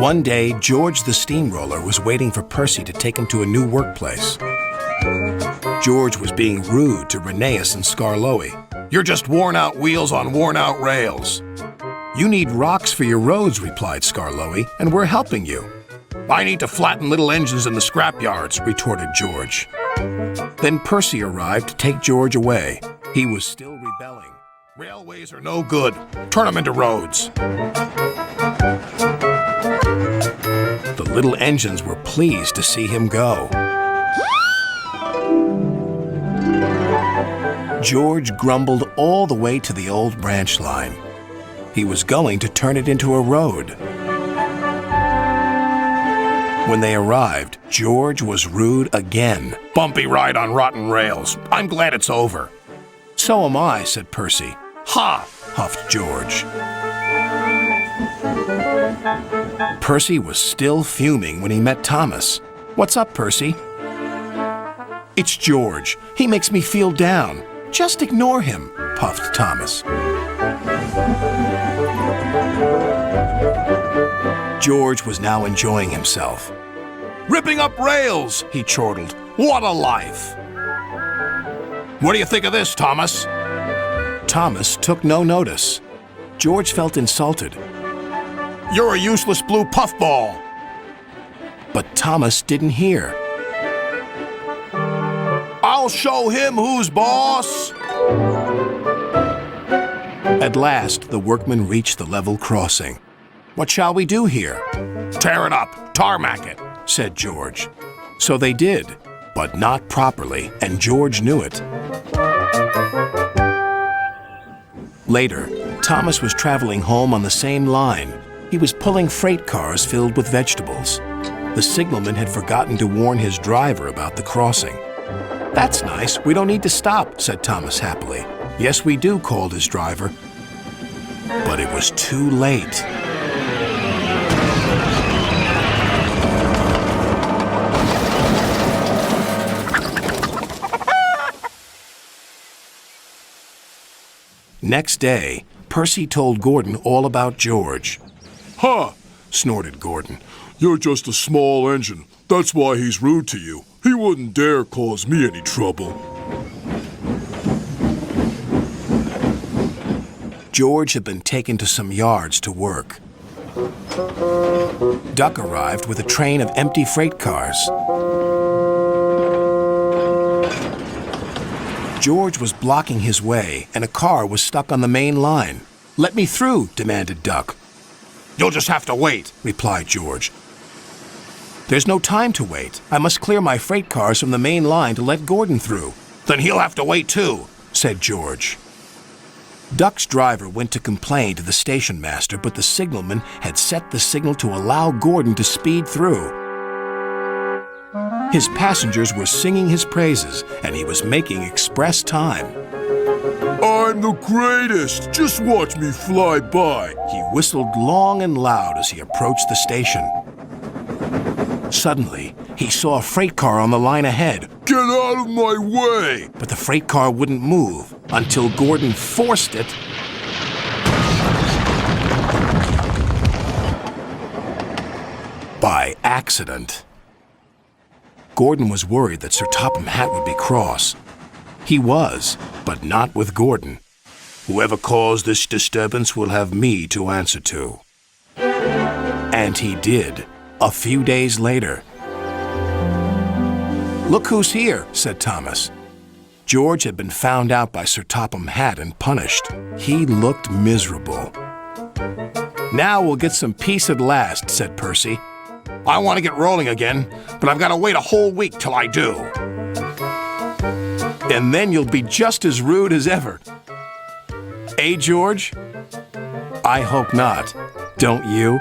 One day, George the steamroller was waiting for Percy to take him to a new workplace. George was being rude to Rheneas and Skarloey. "You're just worn-out wheels on worn-out rails." "You need rocks for your roads," replied Skarloey, "and we're helping you." "I need to flatten little engines in the scrapyards," retorted George. Then Percy arrived to take George away. He was still rebelling. "Railways are no good. Turn them into roads." The little engines were pleased to see him go. George grumbled all the way to the old branch line. He was going to turn it into a road. When they arrived, George was rude again. "Bumpy ride on rotten rails. I'm glad it's over." "So am I," said Percy. "Ha!" huffed George. Percy was still fuming when he met Thomas. "What's up, Percy?" "It's George. He makes me feel down." "Just ignore him," puffed Thomas. George was now enjoying himself. "Ripping up rails," he chortled. "What a life!" "What do you think of this, Thomas?" Thomas took no notice. George felt insulted. "You're a useless blue puffball." But Thomas didn't hear. "I'll show him who's boss." At last, the workmen reached the level crossing. "What shall we do here?" "Tear it up, tarmac it," said George. So they did, but not properly, and George knew it. Later, Thomas was traveling home on the same line. He was pulling freight cars filled with vegetables. The signalman had forgotten to warn his driver about the crossing. "That's nice. We don't need to stop," said Thomas happily. "Yes, we do," called his driver. But it was too late. Next day, Percy told Gordon all about George. "Ha!" snorted Gordon. "You're just a small engine. That's why he's rude to you. He wouldn't dare cause me any trouble." George had been taken to some yards to work. Duck arrived with a train of empty freight cars. George was blocking his way, and a car was stuck on the main line. "Let me through," demanded Duck. "You'll just have to wait," replied George. "There's no time to wait. I must clear my freight cars from the main line to let Gordon through." "Then he'll have to wait too," said George. Duck's driver went to complain to the station master, but the signalman had set the signal to allow Gordon to speed through. His passengers were singing his praises, and he was making express time. "I'm the greatest! Just watch me fly by!" He whistled long and loud as he approached the station. Suddenly, he saw a freight car on the line ahead. "Get out of my way!" But the freight car wouldn't move until Gordon forced it. By accident. Gordon was worried that Sir Topham Hatt would be cross. He was, but not with Gordon. "Whoever caused this disturbance will have me to answer to." And he did, a few days later. "Look who's here," said Thomas. George had been found out by Sir Topham Hatt and punished. He looked miserable. "Now we'll get some peace at last," said Percy. "I want to get rolling again, but I've got to wait a whole week till I do." "And then you'll be just as rude as ever." "Eh, George?" "I hope not. Don't you?"